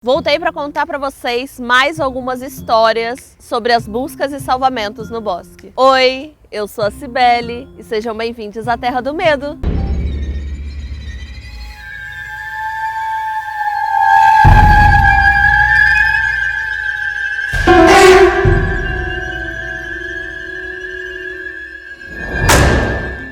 Voltei para contar para vocês mais algumas histórias sobre as buscas e salvamentos no bosque. Oi, eu sou a Cibele e sejam bem-vindos à Terra do Medo.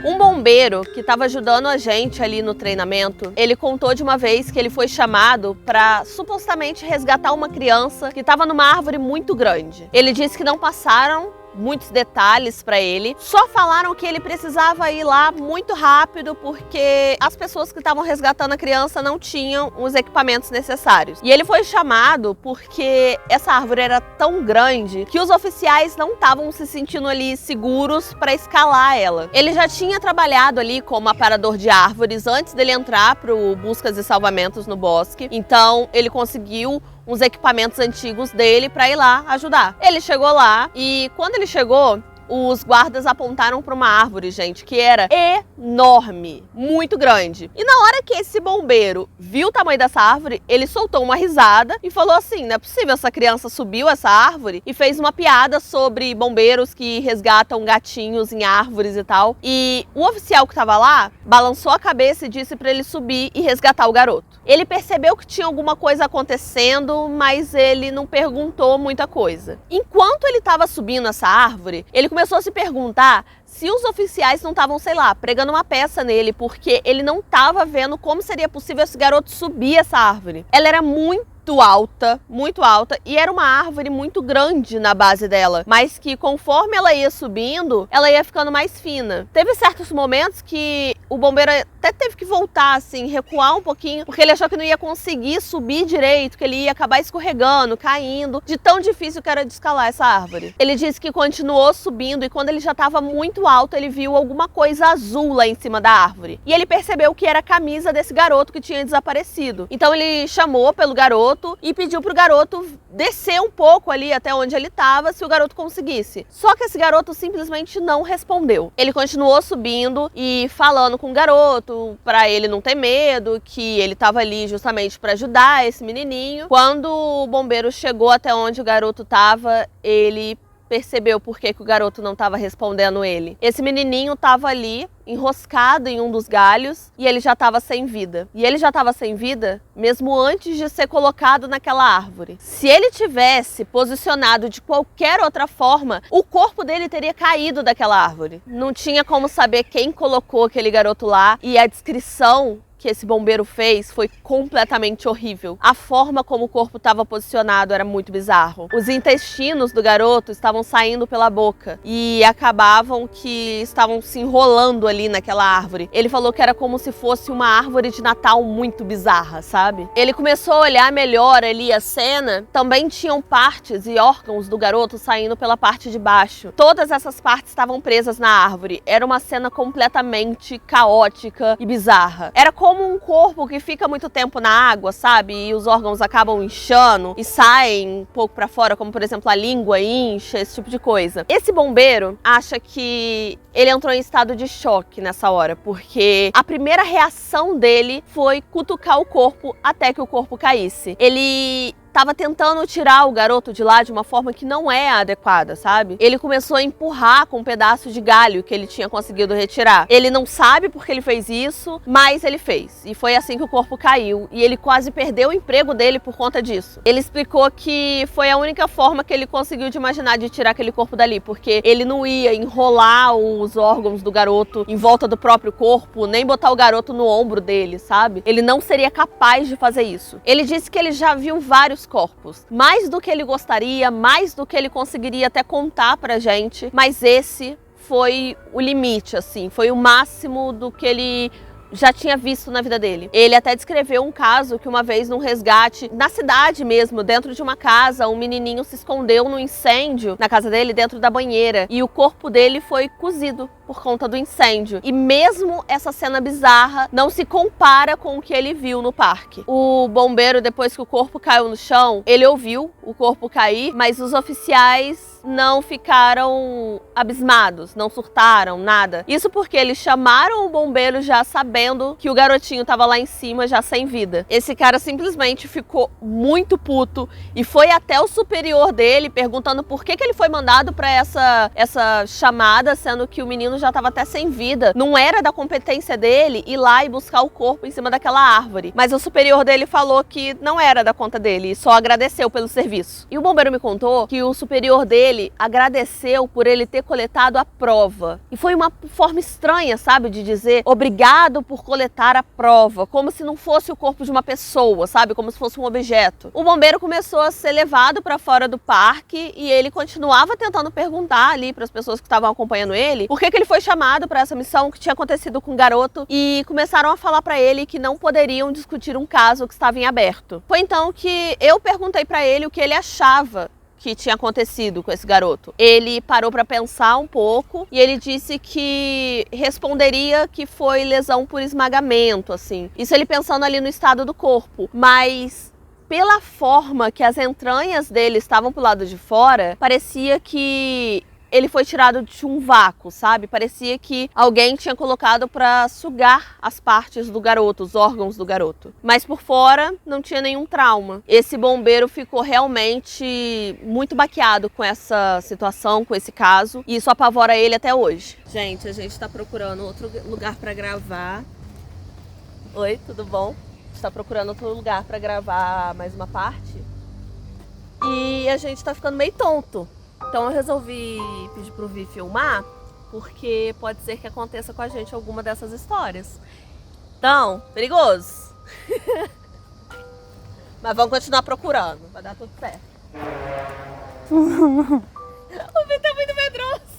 Um bombeiro que estava ajudando a gente ali no treinamento, ele contou de uma vez que ele foi chamado para supostamente resgatar uma criança que estava numa árvore muito grande. Ele disse que não passaram muitos detalhes para ele, só falaram que ele precisava ir lá muito rápido porque as pessoas que estavam resgatando a criança não tinham os equipamentos necessários. E ele foi chamado porque essa árvore era tão grande que os oficiais não estavam se sentindo ali seguros para escalar ela. Ele já tinha trabalhado ali como aparador de árvores antes dele entrar para o Buscas e Salvamentos no bosque, então ele conseguiu uns equipamentos antigos dele para ir lá ajudar. Ele chegou lá e quando ele chegou, os guardas apontaram para uma árvore, gente, que era enorme, muito grande. E na hora que esse bombeiro viu o tamanho dessa árvore, ele soltou uma risada e falou assim: não é possível, essa criança subiu essa árvore, e fez uma piada sobre bombeiros que resgatam gatinhos em árvores e tal. E o oficial que estava lá balançou a cabeça e disse para ele subir e resgatar o garoto. Ele percebeu que tinha alguma coisa acontecendo, mas ele não perguntou muita coisa. Enquanto ele estava subindo essa árvore, ele começou a se perguntar se os oficiais não estavam, sei lá, pregando uma peça nele, porque ele não estava vendo como seria possível esse garoto subir essa árvore. Ela era muito alta, e era uma árvore muito grande na base dela, mas que conforme ela ia subindo, ela ia ficando mais fina. Teve certos momentos que o bombeiro até teve que voltar, assim, recuar um pouquinho, porque ele achou que não ia conseguir subir direito, que ele ia acabar escorregando, caindo, de tão difícil que era de escalar essa árvore. Ele disse que continuou subindo e quando ele já estava muito alto, ele viu alguma coisa azul lá em cima da árvore. E ele percebeu que era a camisa desse garoto que tinha desaparecido. Então ele chamou pelo garoto e pediu pro garoto descer um pouco ali até onde ele estava, se o garoto conseguisse. Só que esse garoto simplesmente não respondeu. Ele continuou subindo e falando com o garoto para ele não ter medo, que ele estava ali justamente para ajudar esse menininho. Quando o bombeiro chegou até onde o garoto estava, ele percebeu por que o garoto não estava respondendo ele. Esse menininho estava ali, enroscado em um dos galhos, e ele já estava sem vida. E ele já estava sem vida mesmo antes de ser colocado naquela árvore. Se ele tivesse posicionado de qualquer outra forma, o corpo dele teria caído daquela árvore. Não tinha como saber quem colocou aquele garoto lá, e a descrição que esse bombeiro fez foi completamente horrível. A forma como o corpo estava posicionado era muito bizarro. Os intestinos do garoto estavam saindo pela boca e acabavam que estavam se enrolando ali naquela árvore. Ele falou que era como se fosse uma árvore de Natal muito bizarra, sabe? Ele começou a olhar melhor ali a cena. Também tinham partes e órgãos do garoto saindo pela parte de baixo. Todas essas partes estavam presas na árvore. Era uma cena completamente caótica e bizarra. Era como um corpo que fica muito tempo na água, sabe? E os órgãos acabam inchando e saem um pouco pra fora, como por exemplo a língua incha, esse tipo de coisa. Esse bombeiro acha que ele entrou em estado de choque nessa hora, porque a primeira reação dele foi cutucar o corpo até que o corpo caísse. Ele estava tentando tirar o garoto de lá de uma forma que não é adequada, sabe? Ele começou a empurrar com um pedaço de galho que ele tinha conseguido retirar. Ele não sabe porque ele fez isso, mas ele fez. E foi assim que o corpo caiu. E ele quase perdeu o emprego dele por conta disso. Ele explicou que foi a única forma que ele conseguiu de imaginar de tirar aquele corpo dali, porque ele não ia enrolar os órgãos do garoto em volta do próprio corpo, nem botar o garoto no ombro dele, sabe? Ele não seria capaz de fazer isso. Ele disse que ele já viu vários corpos, mais do que ele gostaria, mais do que ele conseguiria até contar pra gente, mas esse foi o limite, assim, foi o máximo do que ele já tinha visto na vida dele. Ele até descreveu um caso que uma vez num resgate, na cidade mesmo, dentro de uma casa, um menininho se escondeu no incêndio na casa dele, dentro da banheira, e o corpo dele foi cozido por conta do incêndio. E mesmo essa cena bizarra não se compara com o que ele viu no parque. O bombeiro, depois que o corpo caiu no chão, ele ouviu o corpo cair, mas os oficiais não ficaram abismados, não surtaram, nada. Isso porque eles chamaram o bombeiro já sabendo que o garotinho estava lá em cima, já sem vida. Esse cara simplesmente ficou muito puto e foi até o superior dele perguntando por que ele foi mandado para essa chamada, sendo que o menino já estava até sem vida. Não era da competência dele ir lá e buscar o corpo em cima daquela árvore. Mas o superior dele falou que não era da conta dele e só agradeceu pelo serviço. E o bombeiro me contou que o superior dele agradeceu por ele ter coletado a prova. E foi uma forma estranha, sabe, de dizer obrigado por coletar a prova, como se não fosse o corpo de uma pessoa, sabe, como se fosse um objeto. O bombeiro começou a ser levado para fora do parque e ele continuava tentando perguntar ali para as pessoas que estavam acompanhando ele por que ele foi chamado para essa missão, que tinha acontecido com o garoto, e começaram a falar para ele que não poderiam discutir um caso que estava em aberto. Foi então que eu perguntei para ele o que ele achava que tinha acontecido com esse garoto. Ele parou para pensar um pouco e ele disse que responderia que foi lesão por esmagamento, assim. Isso ele pensando ali no estado do corpo, mas pela forma que as entranhas dele estavam pro lado de fora, parecia que ele foi tirado de um vácuo, sabe? Parecia que alguém tinha colocado para sugar as partes do garoto, os órgãos do garoto. Mas por fora não tinha nenhum trauma. Esse bombeiro ficou realmente muito baqueado com essa situação, com esse caso, e isso apavora ele até hoje. Gente, a gente tá procurando outro lugar para gravar. Oi, tudo bom? A gente tá procurando outro lugar para gravar mais uma parte. E a gente tá ficando meio tonto. Então eu resolvi pedir pro Vi filmar, porque pode ser que aconteça com a gente alguma dessas histórias. Então, perigoso. Mas vamos continuar procurando, vai dar tudo certo. O Vi tá muito medroso.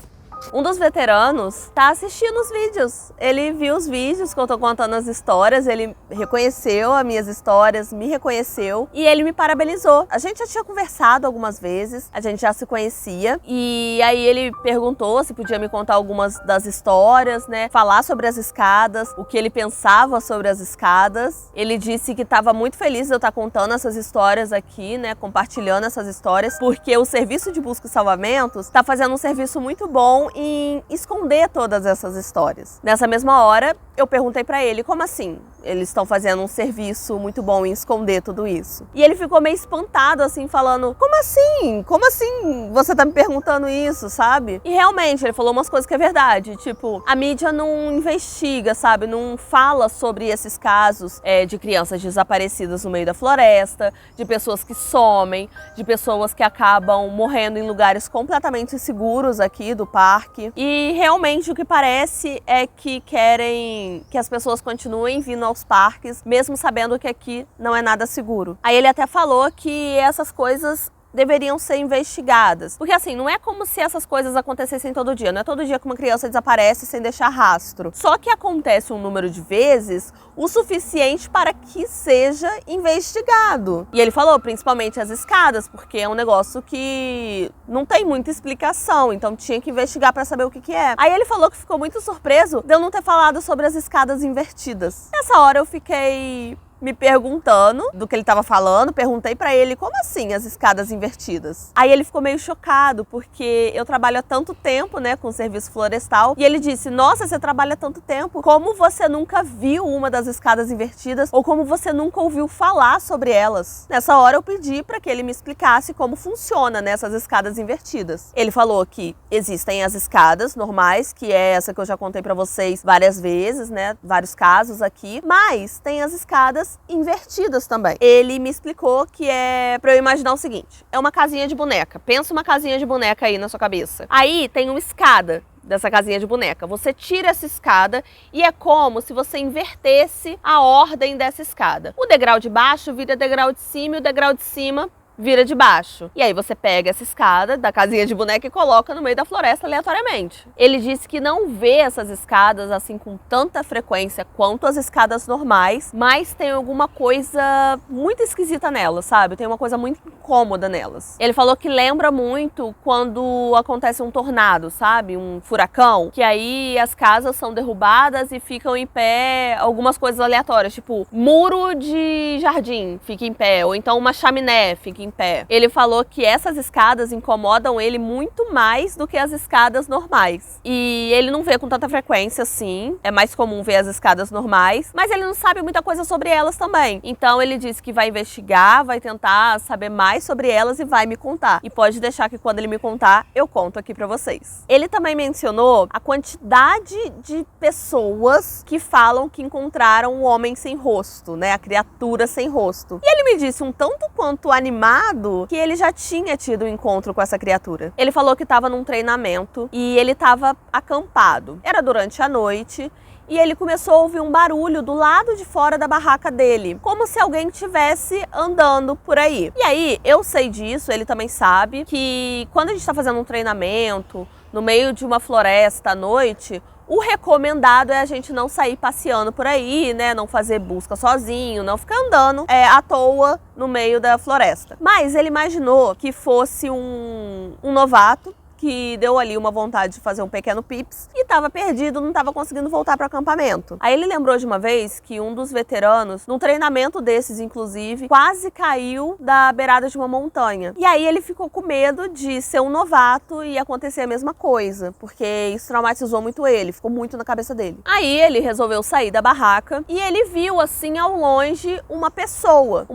Um dos veteranos tá assistindo os vídeos. Ele viu os vídeos que eu tô contando as histórias, ele reconheceu as minhas histórias, me reconheceu e ele me parabenizou. A gente já tinha conversado algumas vezes, a gente já se conhecia e aí ele perguntou se podia me contar algumas das histórias, né? Falar sobre as escadas, o que ele pensava sobre as escadas. Ele disse que estava muito feliz de eu estar contando essas histórias aqui, né? Compartilhando essas histórias, porque o Serviço de Busca e Salvamentos está fazendo um serviço muito bom em esconder todas essas histórias. Nessa mesma hora, eu perguntei pra ele, como assim? Eles estão fazendo um serviço muito bom em esconder tudo isso. E ele ficou meio espantado, assim, falando, como assim? Como assim você tá me perguntando isso, sabe? E realmente, ele falou umas coisas que é verdade, tipo, a mídia não investiga, sabe? Não fala sobre esses casos de crianças desaparecidas no meio da floresta, de pessoas que somem, de pessoas que acabam morrendo em lugares completamente inseguros aqui do parque. E realmente o que parece é que querem que as pessoas continuem vindo aos parques, mesmo sabendo que aqui não é nada seguro. Aí ele até falou que essas coisas deveriam ser investigadas. Porque assim, não é como se essas coisas acontecessem todo dia. Não é todo dia que uma criança desaparece sem deixar rastro. Só que acontece um número de vezes o suficiente para que seja investigado. E ele falou principalmente as escadas, porque é um negócio que não tem muita explicação. Então tinha que investigar para saber o que é. Aí ele falou que ficou muito surpreso de eu não ter falado sobre as escadas invertidas. Nessa hora eu fiquei me perguntando do que ele estava falando, perguntei pra ele, como assim as escadas invertidas? Aí ele ficou meio chocado, porque eu trabalho há tanto tempo, né, com o serviço florestal, e ele disse, nossa, você trabalha há tanto tempo, como você nunca viu uma das escadas invertidas, ou como você nunca ouviu falar sobre elas? Nessa hora eu pedi para que ele me explicasse como funciona nessas escadas invertidas. Ele falou que existem as escadas normais, que é essa que eu já contei pra vocês várias vezes, né, vários casos aqui, mas tem as escadas invertidas também. Ele me explicou que é pra eu imaginar o seguinte, é uma casinha de boneca. Pensa uma casinha de boneca aí na sua cabeça. Aí tem uma escada dessa casinha de boneca. Você tira essa escada e é como se você invertesse a ordem dessa escada. O degrau de baixo vira degrau de cima e o degrau de cima vira de baixo. E aí você pega essa escada da casinha de boneca e coloca no meio da floresta aleatoriamente. Ele disse que não vê essas escadas assim com tanta frequência quanto as escadas normais, mas tem alguma coisa muito esquisita nelas, sabe? Tem uma coisa muito incômoda nelas. Ele falou que lembra muito quando acontece um tornado, sabe? Um furacão, que aí as casas são derrubadas e ficam em pé algumas coisas aleatórias, tipo muro de jardim fica em pé, ou então uma chaminé fica em pé. Ele falou que essas escadas incomodam ele muito mais do que as escadas normais. E ele não vê com tanta frequência assim, é mais comum ver as escadas normais, mas ele não sabe muita coisa sobre elas também. Então ele disse que vai investigar, vai tentar saber mais sobre elas e vai me contar. E pode deixar que quando ele me contar, eu conto aqui pra vocês. Ele também mencionou a quantidade de pessoas que falam que encontraram o homem sem rosto, né? A criatura sem rosto. E ele me disse um tanto quanto animado que ele já tinha tido um encontro com essa criatura. Ele falou que estava num treinamento e ele estava acampado. Era durante a noite. E ele começou a ouvir um barulho do lado de fora da barraca dele, como se alguém estivesse andando por aí. E aí, eu sei disso, ele também sabe, que quando a gente está fazendo um treinamento no meio de uma floresta à noite, o recomendado é a gente não sair passeando por aí, né? Não fazer busca sozinho, não ficar andando à toa no meio da floresta. Mas ele imaginou que fosse um novato, que deu ali uma vontade de fazer um pequeno pips e estava perdido, não estava conseguindo voltar para o acampamento. Aí ele lembrou de uma vez que um dos veteranos, num treinamento desses inclusive, quase caiu da beirada de uma montanha. E aí ele ficou com medo de ser um novato e acontecer a mesma coisa, porque isso traumatizou muito ele, ficou muito na cabeça dele. Aí ele resolveu sair da barraca e ele viu assim ao longe uma pessoa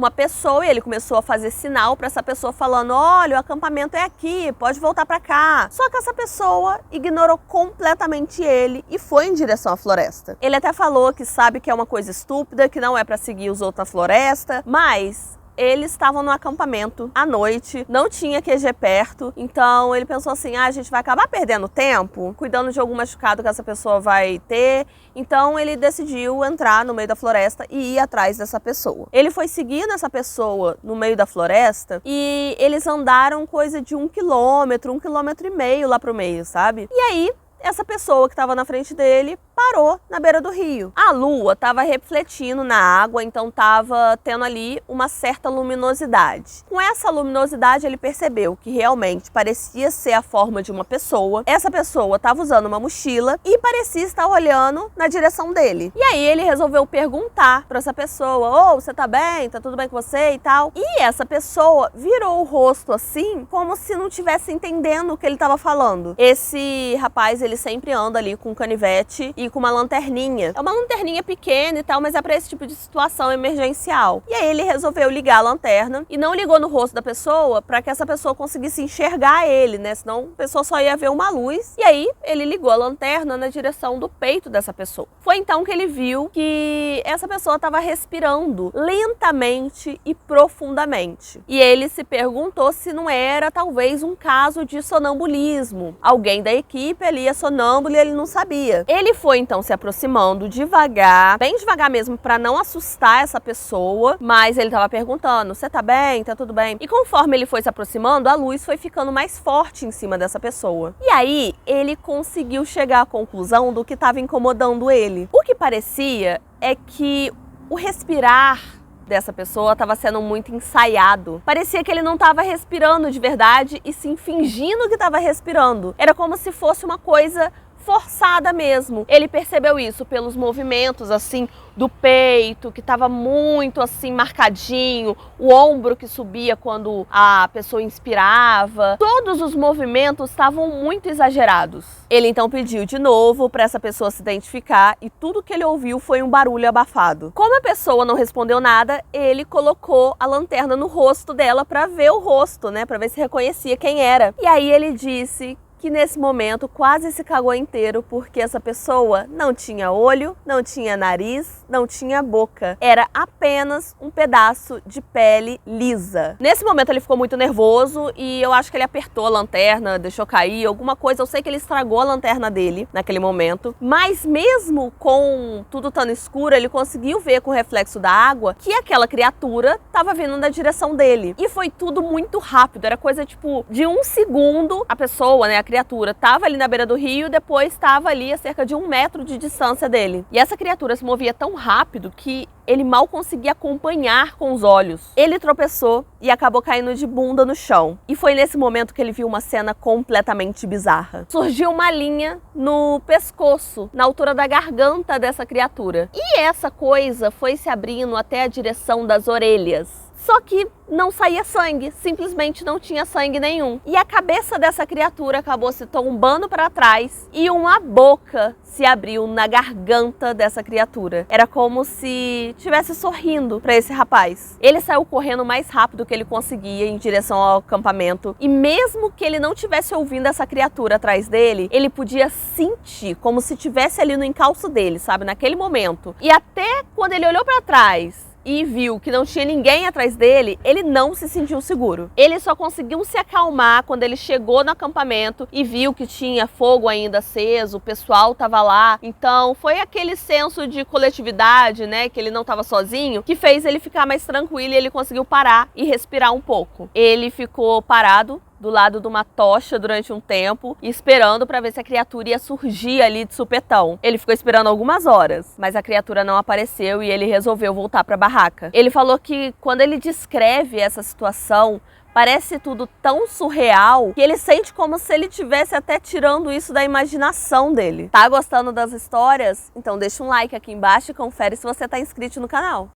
e ele começou a fazer sinal para essa pessoa falando: olha, o acampamento é aqui, pode voltar para cá. Só que essa pessoa ignorou completamente ele e foi em direção à floresta. Ele até falou que sabe que é uma coisa estúpida, que não é para seguir os outros na floresta, mas eles estavam no acampamento à noite, não tinha QG perto, então ele pensou assim: a gente vai acabar perdendo tempo, cuidando de algum machucado que essa pessoa vai ter. Então ele decidiu entrar no meio da floresta e ir atrás dessa pessoa. Ele foi seguindo essa pessoa no meio da floresta e eles andaram coisa de 1 quilômetro, 1,5 quilômetros lá pro meio, sabe? E aí, essa pessoa que estava na frente dele parou na beira do rio. A lua estava refletindo na água, então estava tendo ali uma certa luminosidade. Com essa luminosidade, ele percebeu que realmente parecia ser a forma de uma pessoa. Essa pessoa estava usando uma mochila e parecia estar olhando na direção dele. E aí ele resolveu perguntar para essa pessoa: ô, você tá bem? Tá tudo bem com você e tal? E essa pessoa virou o rosto assim, como se não estivesse entendendo o que ele estava falando. Esse rapaz, ele sempre anda ali com um canivete e com uma lanterninha. É uma lanterninha pequena e tal, mas é para esse tipo de situação emergencial. E aí ele resolveu ligar a lanterna e não ligou no rosto da pessoa para que essa pessoa conseguisse enxergar ele, né? Senão a pessoa só ia ver uma luz. E aí ele ligou a lanterna na direção do peito dessa pessoa. Foi então que ele viu que essa pessoa estava respirando lentamente e profundamente. E ele se perguntou se não era talvez um caso de sonambulismo. Alguém da equipe ali é sonâmbulo e ele não sabia. Ele foi então se aproximando devagar, bem devagar mesmo, para não assustar essa pessoa, mas ele estava perguntando: você tá bem? Tá tudo bem? E conforme ele foi se aproximando, a luz foi ficando mais forte em cima dessa pessoa. E aí ele conseguiu chegar à conclusão do que estava incomodando ele. O que parecia é que o respirar dessa pessoa estava sendo muito ensaiado. Parecia que ele não estava respirando de verdade e sim fingindo que estava respirando. Era como se fosse uma coisa forçada mesmo. Ele percebeu isso pelos movimentos assim do peito, que estava muito assim marcadinho, o ombro que subia quando a pessoa inspirava. Todos os movimentos estavam muito exagerados. Ele então pediu de novo para essa pessoa se identificar e tudo que ele ouviu foi um barulho abafado. Como a pessoa não respondeu nada, ele colocou a lanterna no rosto dela para ver o rosto, né, para ver se reconhecia quem era. E aí ele disse que nesse momento quase se cagou inteiro porque essa pessoa não tinha olho, não tinha nariz, não tinha boca. Era apenas um pedaço de pele lisa. Nesse momento ele ficou muito nervoso e eu acho que ele apertou a lanterna, deixou cair, alguma coisa. Eu sei que ele estragou a lanterna dele naquele momento. Mas mesmo com tudo tão escuro, ele conseguiu ver com o reflexo da água que aquela criatura estava vindo na direção dele. E foi tudo muito rápido, era coisa tipo de 1 segundo, a pessoa, né, a criatura, estava ali na beira do rio, depois estava ali a cerca de 1 metro de distância dele. E essa criatura se movia tão rápido que ele mal conseguia acompanhar com os olhos. Ele tropeçou e acabou caindo de bunda no chão. E foi nesse momento que ele viu uma cena completamente bizarra. Surgiu uma linha no pescoço, na altura da garganta dessa criatura. E essa coisa foi se abrindo até a direção das orelhas. Só que não saía sangue, simplesmente não tinha sangue nenhum. E a cabeça dessa criatura acabou se tombando para trás e uma boca se abriu na garganta dessa criatura. Era como se estivesse sorrindo para esse rapaz. Ele saiu correndo o mais rápido que ele conseguia em direção ao acampamento. E mesmo que ele não estivesse ouvindo essa criatura atrás dele, ele podia sentir como se estivesse ali no encalço dele, sabe? Naquele momento. E até quando ele olhou para trás e viu que não tinha ninguém atrás dele, ele não se sentiu seguro. Ele só conseguiu se acalmar quando ele chegou no acampamento e viu que tinha fogo ainda aceso, o pessoal estava lá. Então foi aquele senso de coletividade, né, que ele não estava sozinho, que fez ele ficar mais tranquilo e ele conseguiu parar e respirar um pouco. Ele ficou parado do lado de uma tocha durante um tempo, esperando para ver se a criatura ia surgir ali de supetão. Ele ficou esperando algumas horas, mas a criatura não apareceu e ele resolveu voltar para a barraca. Ele falou que quando ele descreve essa situação, parece tudo tão surreal que ele sente como se ele estivesse até tirando isso da imaginação dele. Tá gostando das histórias? Então deixa um like aqui embaixo e confere se você tá inscrito no canal.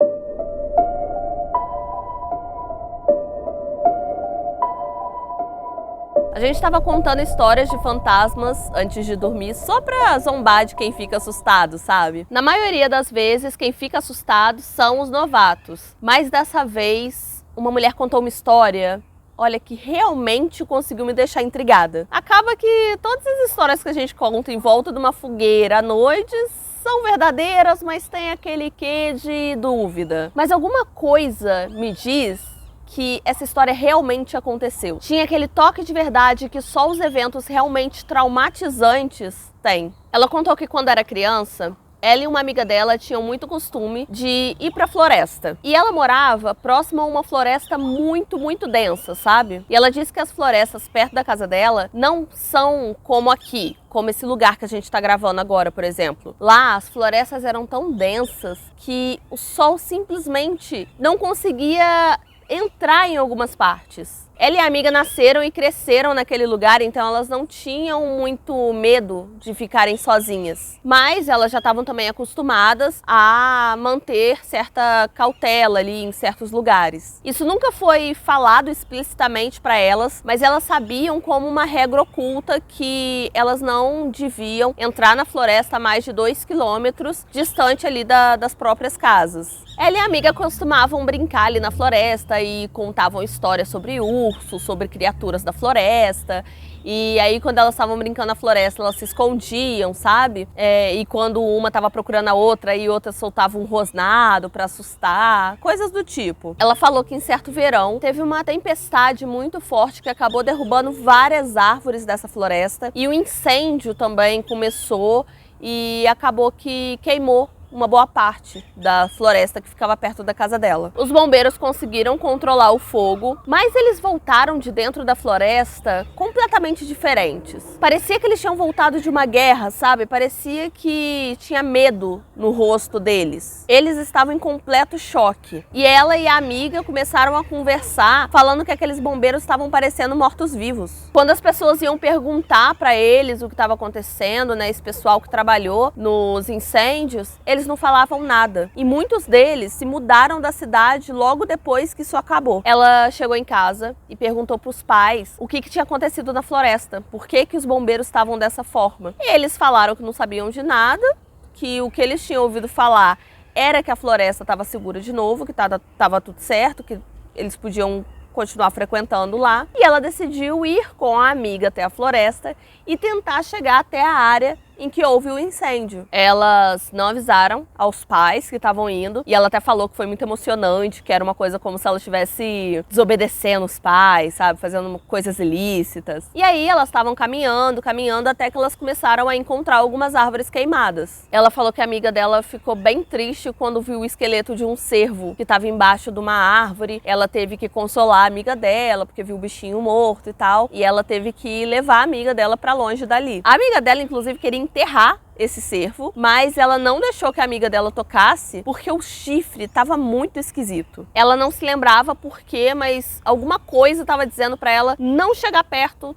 A gente estava contando histórias de fantasmas antes de dormir só pra zombar de quem fica assustado, sabe? Na maioria das vezes, quem fica assustado são os novatos. Mas dessa vez, uma mulher contou uma história, olha, que realmente conseguiu me deixar intrigada. Acaba que todas as histórias que a gente conta em volta de uma fogueira à noite são verdadeiras, mas tem aquele quê de dúvida. Mas alguma coisa me diz que essa história realmente aconteceu. Tinha aquele toque de verdade que só os eventos realmente traumatizantes têm. Ela contou que quando era criança, ela e uma amiga dela tinham muito costume de ir pra floresta. E ela morava próximo a uma floresta muito, muito densa, sabe? E ela disse que as florestas perto da casa dela não são como aqui, como esse lugar que a gente tá gravando agora, por exemplo. Lá, as florestas eram tão densas que o sol simplesmente não conseguia entrar em algumas partes. Ela e a amiga nasceram e cresceram naquele lugar, então elas não tinham muito medo de ficarem sozinhas. Mas elas já estavam também acostumadas a manter certa cautela ali em certos lugares. Isso nunca foi falado explicitamente para elas, mas elas sabiam como uma regra oculta que elas não deviam entrar na floresta a mais de 2 quilômetros distante ali das próprias casas. Ela e a amiga costumavam brincar ali na floresta e contavam histórias sobre ursos, sobre criaturas da floresta. E aí, quando elas estavam brincando na floresta, elas se escondiam, sabe? E quando uma estava procurando a outra, e outra soltava um rosnado para assustar, coisas do tipo. Ela falou que em certo verão teve uma tempestade muito forte que acabou derrubando várias árvores dessa floresta. E o incêndio também começou e acabou que queimou uma boa parte da floresta que ficava perto da casa dela. Os bombeiros conseguiram controlar o fogo, mas eles voltaram de dentro da floresta completamente diferentes. Parecia que eles tinham voltado de uma guerra, sabe? Parecia que tinha medo no rosto deles. Eles estavam em completo choque. E ela e a amiga começaram a conversar, falando que aqueles bombeiros estavam parecendo mortos-vivos. Quando as pessoas iam perguntar para eles o que estava acontecendo, né, esse pessoal que trabalhou nos incêndios, eles não falavam nada. E muitos deles se mudaram da cidade logo depois que isso acabou. Ela chegou em casa e perguntou para os pais o que tinha acontecido na floresta, por que os bombeiros estavam dessa forma. E eles falaram que não sabiam de nada, que o que eles tinham ouvido falar era que a floresta estava segura de novo, que estava tudo certo, que eles podiam continuar frequentando lá. E ela decidiu ir com a amiga até a floresta e tentar chegar até a área em que houve o incêndio. Elas não avisaram aos pais que estavam indo, e ela até falou que foi muito emocionante, que era uma coisa como se ela estivesse desobedecendo os pais, sabe, fazendo coisas ilícitas. E aí elas estavam caminhando, até que elas começaram a encontrar algumas árvores queimadas. Ela falou que a amiga dela ficou bem triste quando viu o esqueleto de um cervo que estava embaixo de uma árvore. Ela teve que consolar a amiga dela, porque viu o bichinho morto e tal, e ela teve que levar a amiga dela para longe dali. A amiga dela, inclusive, queria enterrar esse cervo, mas ela não deixou que a amiga dela tocasse porque o chifre estava muito esquisito. Ela não se lembrava por quê, mas alguma coisa estava dizendo para ela não chegar perto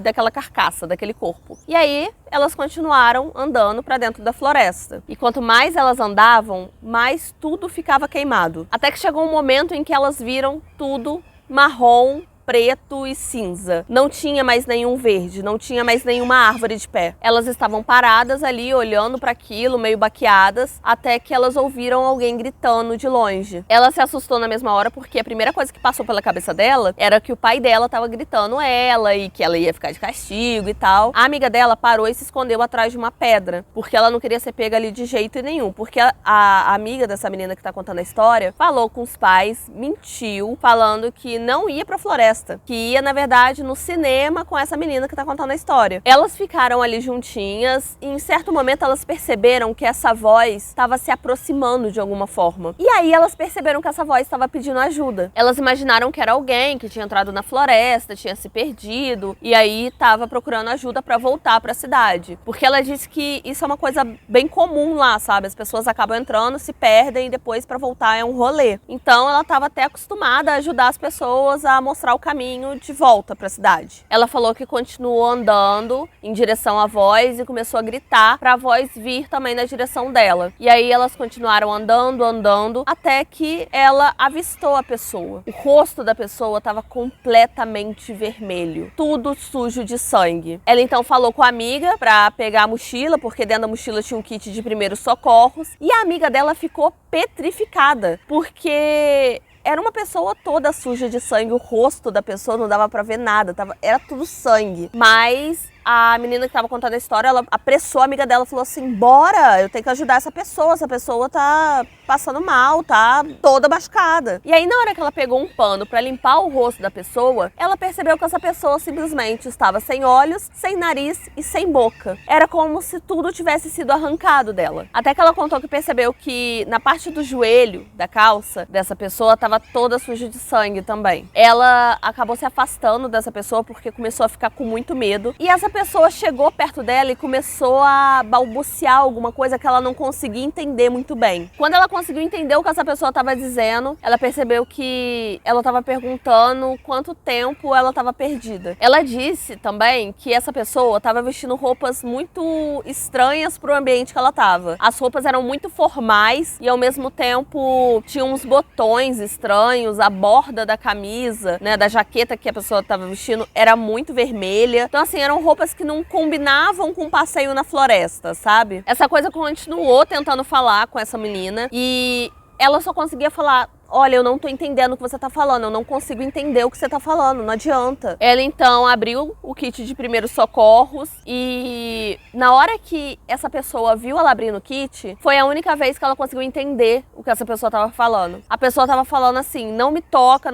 daquela carcaça, daquele corpo. E aí elas continuaram andando para dentro da floresta. E quanto mais elas andavam, mais tudo ficava queimado. Até que chegou um momento em que elas viram tudo marrom, preto e cinza. Não tinha mais nenhum verde, não tinha mais nenhuma árvore de pé. Elas estavam paradas ali, olhando para aquilo, meio baqueadas, até que elas ouviram alguém gritando de longe. Ela se assustou na mesma hora porque a primeira coisa que passou pela cabeça dela era que o pai dela estava gritando ela e que ela ia ficar de castigo e tal. A amiga dela parou e se escondeu atrás de uma pedra, porque ela não queria ser pega ali de jeito nenhum, porque a amiga dessa menina que tá contando a história falou com os pais, mentiu, falando que não ia pra floresta, que ia, na verdade, no cinema com essa menina que tá contando a história. Elas ficaram ali juntinhas e em certo momento elas perceberam que essa voz estava se aproximando de alguma forma. E aí elas perceberam que essa voz estava pedindo ajuda. Elas imaginaram que era alguém que tinha entrado na floresta, tinha se perdido e aí estava procurando ajuda para voltar para a cidade. Porque ela disse que isso é uma coisa bem comum lá, sabe? As pessoas acabam entrando, se perdem e depois para voltar é um rolê. Então ela estava até acostumada a ajudar as pessoas a mostrar o caminho de volta para a cidade. Ela falou que continuou andando em direção à voz e começou a gritar para a voz vir também na direção dela. E aí elas continuaram andando, até que ela avistou a pessoa. O rosto da pessoa estava completamente vermelho, tudo sujo de sangue. Ela então falou com a amiga para pegar a mochila, porque dentro da mochila tinha um kit de primeiros socorros, e a amiga dela ficou petrificada, porque era uma pessoa toda suja de sangue, o rosto da pessoa não dava pra ver nada, era tudo sangue. Mas a menina que estava contando a história, ela apressou a amiga dela e falou assim: bora, eu tenho que ajudar essa pessoa tá passando mal, tá toda machucada. E aí na hora que ela pegou um pano para limpar o rosto da pessoa, ela percebeu que essa pessoa simplesmente estava sem olhos, sem nariz e sem boca. Era como se tudo tivesse sido arrancado dela. Até que ela contou que percebeu que na parte do joelho da calça dessa pessoa estava toda suja de sangue também. Ela acabou se afastando dessa pessoa porque começou a ficar com muito medo. E essa pessoa chegou perto dela e começou a balbuciar alguma coisa que ela não conseguia entender muito bem. Quando ela conseguiu entender o que essa pessoa estava dizendo, ela percebeu que ela estava perguntando quanto tempo ela estava perdida. Ela disse também que essa pessoa estava vestindo roupas muito estranhas para o ambiente que ela estava. As roupas eram muito formais e ao mesmo tempo tinham uns botões estranhos, a borda da camisa, né, da jaqueta que a pessoa estava vestindo era muito vermelha. Então assim, eram roupas que não combinavam com um passeio na floresta, sabe? Essa coisa continuou tentando falar com essa menina e ela só conseguia falar: olha, eu não tô entendendo o que você tá falando, eu não consigo entender o que você tá falando, não adianta. Ela então abriu o kit de primeiros socorros e na hora que essa pessoa viu ela abrindo o kit, foi a única vez que ela conseguiu entender o que essa pessoa tava falando. A pessoa tava falando assim: não me toca,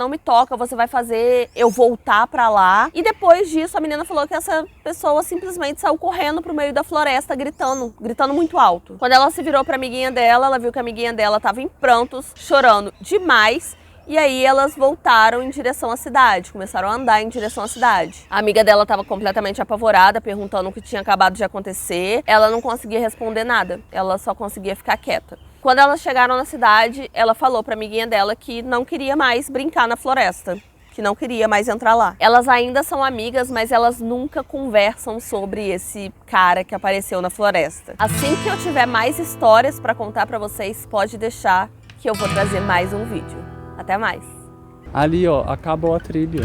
você vai fazer eu voltar pra lá. E depois disso a menina falou que essa pessoa simplesmente saiu correndo pro meio da floresta gritando muito alto. Quando ela se virou pra amiguinha dela, ela viu que a amiguinha dela tava em prantos, chorando demais. E aí elas voltaram em direção à cidade, começaram a andar em direção à cidade. A amiga dela estava completamente apavorada, perguntando o que tinha acabado de acontecer. Ela não conseguia responder nada, ela só conseguia ficar quieta. Quando elas chegaram na cidade, ela falou para a amiguinha dela que não queria mais brincar na floresta, que não queria mais entrar lá. Elas ainda são amigas, mas elas nunca conversam sobre esse cara que apareceu na floresta. Assim que eu tiver mais histórias para contar para vocês, pode deixar que eu vou trazer mais um vídeo. Até mais! Ali, ó, acabou a trilha.